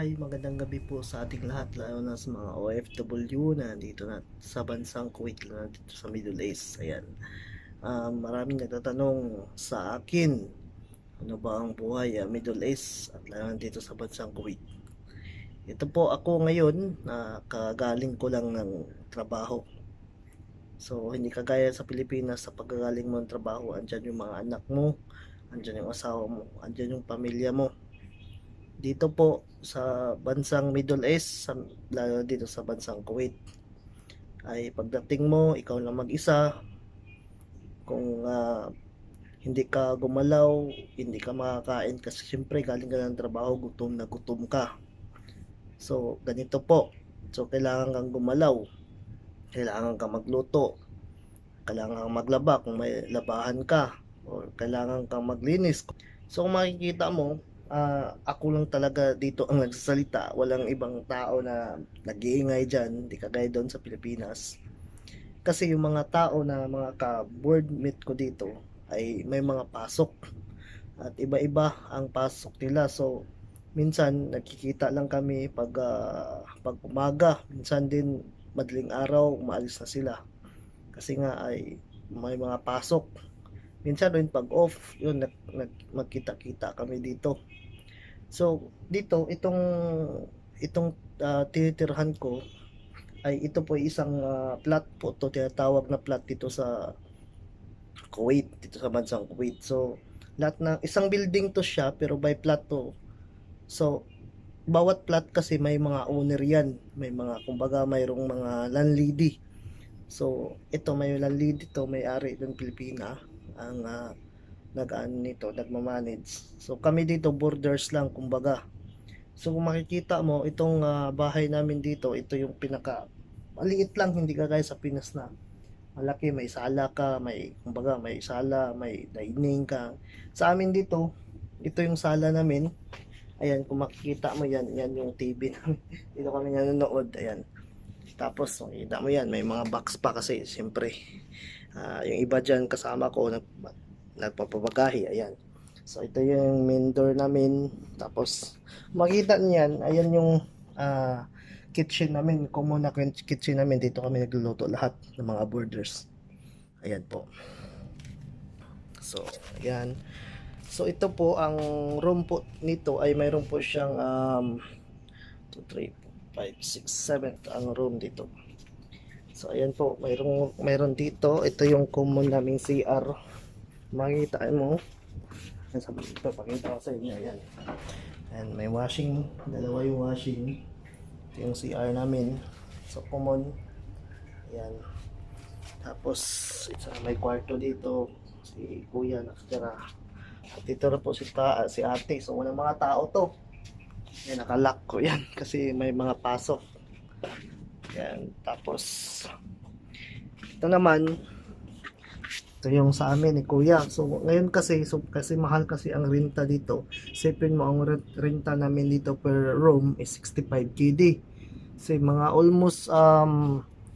Hi, magandang gabi po sa ating lahat, lalo na sa mga OFW na nandito na sa bansang Kuwait, na dito sa Middle East. Ayan. Maraming nagtatanong sa akin, ano ba ang buhay Middle East at lalo na dito sa bansang Kuwait. Ito po ako ngayon, kagaling ko lang ng trabaho. So, hindi kagaya sa Pilipinas, sa pagkagaling mo ng trabaho, andyan yung mga anak mo, andyan yung asawa mo, andyan yung pamilya mo. Dito po sa bansang Middle East, lalo dito sa bansang Kuwait, ay pagdating mo, ikaw lang mag-isa, kung hindi ka gumalaw, hindi ka makakain kasi siyempre galing ka ng trabaho, gutom na gutom ka. So, ganito po. So, kailangan kang gumalaw, kailangan kang magluto, kailangan kang maglaba kung may labahan ka, or kailangan kang maglinis. So kung makikita mo, ako lang talaga dito ang nagsasalita. Walang ibang tao na nag-iingay dyan, hindi kagaya doon sa Pilipinas. Kasi yung mga tao na mga ka-boardmate ko dito ay may mga pasok. At iba-iba ang pasok nila. So minsan nagkikita lang kami pag umaga. Minsan din madaling araw, umaalis na sila. Kasi nga ay may mga pasok. Minsan rin pag off, yun magkita-kita kami dito. So dito itong tinitirhan ko ay ito po isang plot po to, tinatawag na plot dito sa Kuwait, dito sa bansang Kuwait. So lahat ng isang building to siya pero by plot to. So bawat plot kasi may mga owner yan, may mga kumbaga mayroong mga landlady. So ito may landlady to, may-ari ng Pilipina ang nag-ano nito, nagmamanage. So kami dito borders lang kumbaga. So kung makikita mo itong bahay namin dito, ito yung pinaka maliit lang, hindi kagaya sa Pinas na malaki, may sala ka, may kumbaga may sala, may dining ka. Sa amin dito, ito yung sala namin. Ayan, kung makikita mo yan, yan yung TV namin. Dito kami nanonood, ayan. Tapos, makikita mo yan, may mga box pa kasi, siyempre. Yung iba dyan kasama ko, nagpapabagahe, ayan. So, ito yung main door namin. Tapos, makita niyan, ayan yung kitchen namin, common na kitchen namin. Dito kami nagluluto lahat ng mga boarders. Ayan po. So, ayan. So, ito po, ang room po nito ay mayroon po siyang 2, 3, 5, 6, 7 ang room dito. So, ayan po, mayroon dito. Ito yung common naming CR. Makikita mo. Ito, pakita ko sa inyo. Ayan. And may washing. Dalawa yung washing. Ito yung CR namin. So, common. Ayan. Tapos, may kwarto dito. Si kuya nakatira. At dito na po si ate. So, walang mga tao to. Ayan, nakalock ko yan. Kasi may mga pasok. Ayan. Tapos, ito naman, ito yung sa amin ni kuya. So ngayon kasi kasi mahal kasi ang renta dito. Isipin mo ang renta namin dito per room is 65 KD. Kasi mga almost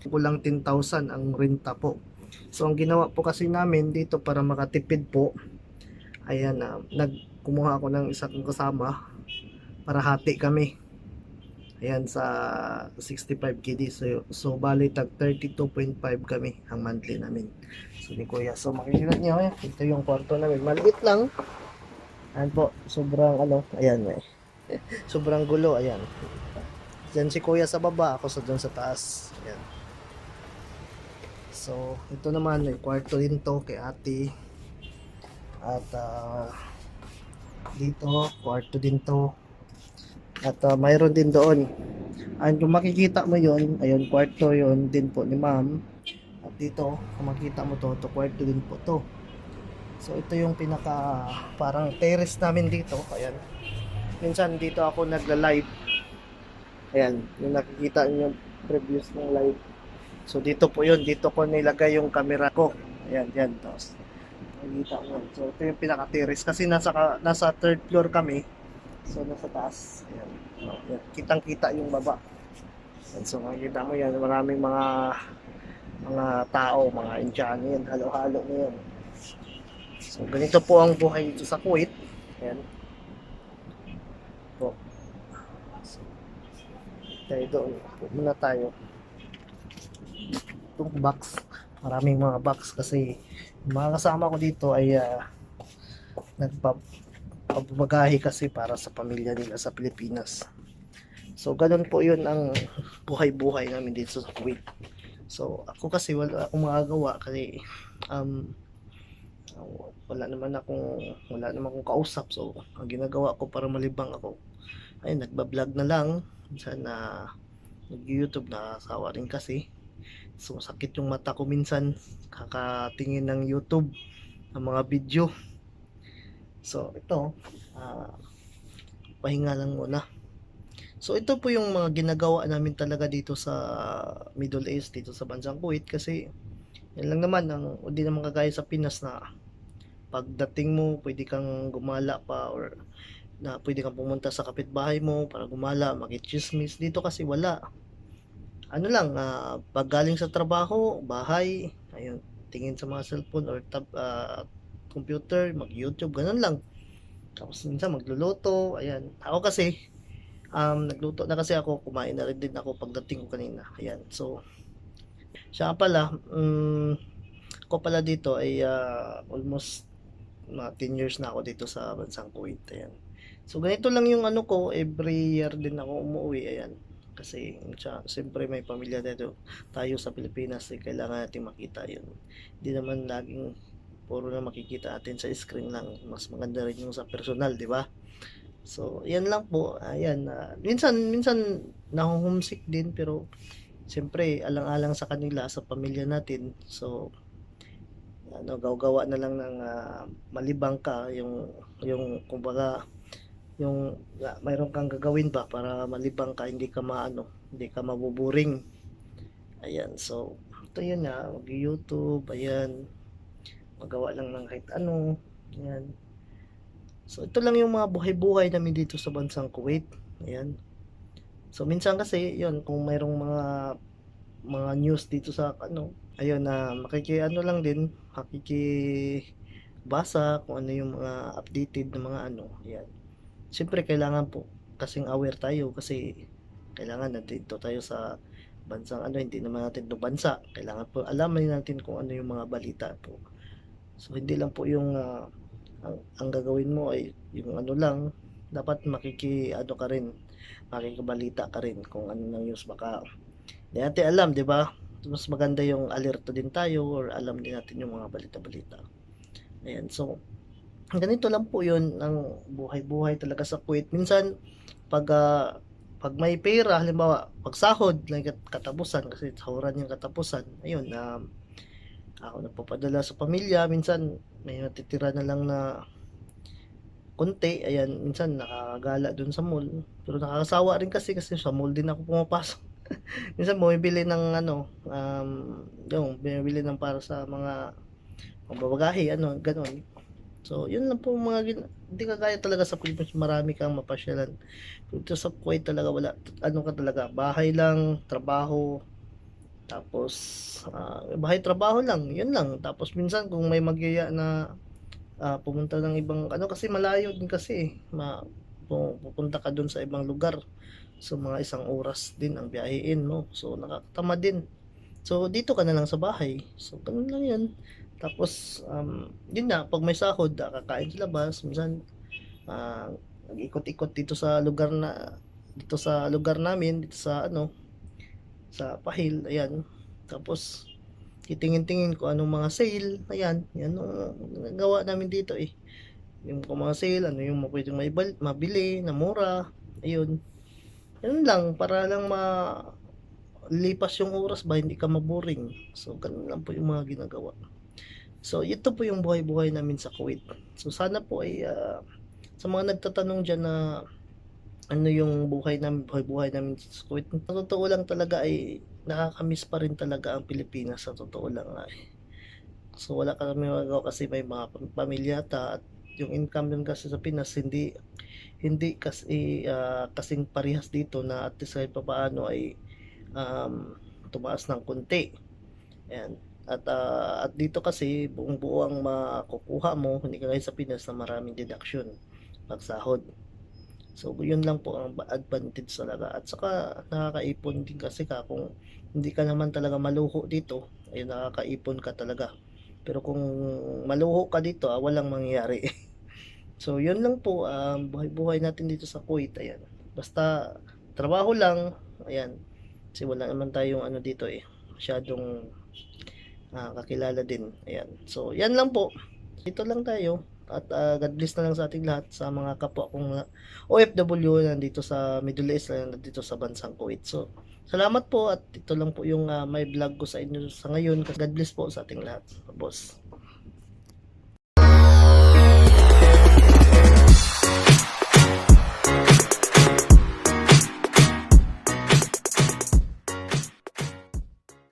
kulang 10,000 ang renta po. So ang ginawa po kasi namin dito para makatipid po, ayan, nagkumuha ako ng isa kong kasama para hati kami. Ayan, sa 65 KD. So bali tag 32.5 kami ang monthly namin. So ni kuya. So makikita niyo, ito yung kwarto namin. Maliit lang. Ayan po, sobrang ayan sobrang gulo, ayan. Diyan si kuya sa baba, ako doon sa taas. Ayan. So ito naman, may kwarto din to kay ate. At dito, kwarto din to. At mayroon din doon. And kung makikita mo yon, ayun, kwarto yon din po ni ma'am. At dito, kung makita mo to kwarto din po to. So ito yung pinaka parang terrace namin dito. Ayan. Minsan dito ako nagla-live. Ayan, yung nakikita niyo previous ng live. So dito po yun, dito ko nilagay yung camera ko. Ayan, yan. Tapos, nakikita mo. So ito yung pinaka terrace kasi nasa third floor kami. So nasa taas. Ayan. Ayan. Kitang-kita yung baba. And so makikita mo yan, maraming mga tao, mga Indiano yan, halo-halo na yan. So ganito po ang buhay dito sa Kuwait. Ayan. Po. So Kaya doon, upo muna tayo. Itong box, maraming mga box kasi yung mga kasama ko dito ay nagpapabagahe kasi para sa pamilya nila sa Pilipinas. So, ganun po yun ang buhay-buhay namin dito sa Kuwait. So, ako kasi wala akong magagawa kasi um, wala naman akong kausap. So, ang ginagawa ko para malibang ako ay nagba-vlog na lang. Minsan na nag-YouTube, nakakasawa rin kasi. So, sakit yung mata ko minsan kakatingin ng YouTube ng mga video. So, ito, ah, pahinga lang muna. So, ito po yung mga ginagawa namin talaga dito sa Middle East, dito sa bansang Kuwait kasi yan lang naman, hindi naman kagaya sa Pinas na pagdating mo, pwede kang gumala pa or na pwede kang pumunta sa kapitbahay mo para gumala, makichismis. Dito kasi wala. Ano lang, pag galing sa trabaho, bahay, ayun, tingin sa mga cellphone or computer, mag-YouTube, ganun lang. Tapos minsan magluluto, ayan. Ako kasi, nagluto na kasi ako, kumain na rin din ako pagdating ko kanina. Ayan, so, siya pala, ako pala dito ay almost mga 10 years na ako dito sa bansang Kuwait. Ayan. So, ganito lang yung ano ko, every year din ako umuwi. Ayan. Kasi, siyempre may pamilya dito tayo sa Pilipinas, eh, kailangan natin makita yun. Hindi naman laging puro na makikita natin sa screen lang. Mas maganda rin yung sa personal, di ba? So, yan lang po. Ayan. Minsan, naho-homesick din, pero siyempre, alang-alang sa kanila, sa pamilya natin. So, ano, gagawa na lang ng malibang ka, yung kumbaga, yung mayroon kang gagawin ba para malibang ka, hindi ka mabuburing. Ayan, so, ito yun mag-YouTube, ayan, magawa lang ng kahit ano, ayan. So, ito lang yung mga buhay-buhay namin dito sa bansang Kuwait, ayan. So, minsan kasi, yun, kung mayroong mga news dito sa ano, ayun makikiano lang din, makikibasa kung ano yung mga updated na mga ano, ayan. Siyempre kailangan po kasing aware tayo kasi kailangan nandito tayo sa bansang ano, hindi naman natin 'to bansa. Kailangan po alamin natin kung ano yung mga balita po. So hindi lang po yung ang gagawin mo ay yung ano lang, dapat ano ka rin, makikibalita ka rin kung ano ng news baka hindi natin alam, 'di ba? Mas maganda yung alerto din tayo or alam din natin yung mga balita-balita. Ayan, so ganito lang po yun ang buhay-buhay talaga sa Kuwait. Minsan, pag, pag may pera, halimbawa, pag sahod, like katapusan, kasi sahuran yung katapusan, ayun, ako nagpapadala sa pamilya, minsan, may natitira na lang na konti, ayan, minsan nakakagala dun sa mall, pero nakakasawa rin kasi sa mall din ako pumapasok. Minsan bumibili ng ano, yung bumibili ng para sa mga pambabagahe, ano, ganon. So, yun lang po hindi kagaya talaga sa Pilipinas, marami kang mapasyalan. Dito sa Kuwait talaga wala, ano ka talaga, bahay lang, trabaho, tapos bahay trabaho lang, yun lang. Tapos minsan kung may magyaya na pumunta ng ibang ano kasi malayo din kasi pupunta ka dun sa ibang lugar. So mga 1 oras din ang biyahein mo. So nakakatama din. So dito ka na lang sa bahay. So ganun lang yun. Tapos yun na, pag may sahod, kakain sa labas. Minsan nag-ikot-ikot dito sa lugar namin, dito sa ano, sa Pahil, ayan. Tapos titingin-tingin ko anong mga sale, ayan, yan ang nagawa namin dito eh. Yung mga sale, ano yung pwedeng mabili na mura, ayun. Yun lang, para lang lipas yung oras ba, hindi ka maboring. So, ganun lang po yung mga ginagawa. So, ito po yung buhay-buhay namin sa Kuwait. So, sana po ay sa mga nagtatanong dyan na ano yung buhay-buhay namin sa Kuwait. Sa totoo lang talaga ay nakakamiss pa rin talaga ang Pilipinas sa totoo lang eh. So, wala kami magagawa kasi may mga pamilya at yung income din kasi sa Pinas hindi kasi kasing parehas dito na at least kahit papaano ay tumaas ng konti. Ayan. At dito kasi buong buo ang makukuha mo, hindi kagaya sa Pinas na maraming deduction pag sahod. So, yun lang po ang advantage talaga. At saka, nakakaipon din kasi ka kung hindi ka naman talaga maluho dito, ay nakakaipon ka talaga. Pero kung maluho ka dito, walang mangyayari. So, yun lang po, buhay-buhay natin dito sa Kuwait, ayan. Basta, trabaho lang, ayan. Kasi wala naman tayong ano dito masyadong kakilala din, ayan. So, yan lang po. Dito lang tayo. At God bless na lang sa ating lahat sa mga kapwa kong OFW nandito sa Middle East, nandito sa bansang Kuwait. So, salamat po at ito lang po yung may vlog ko sa inyo sa ngayon. God bless po sa ating lahat, boss.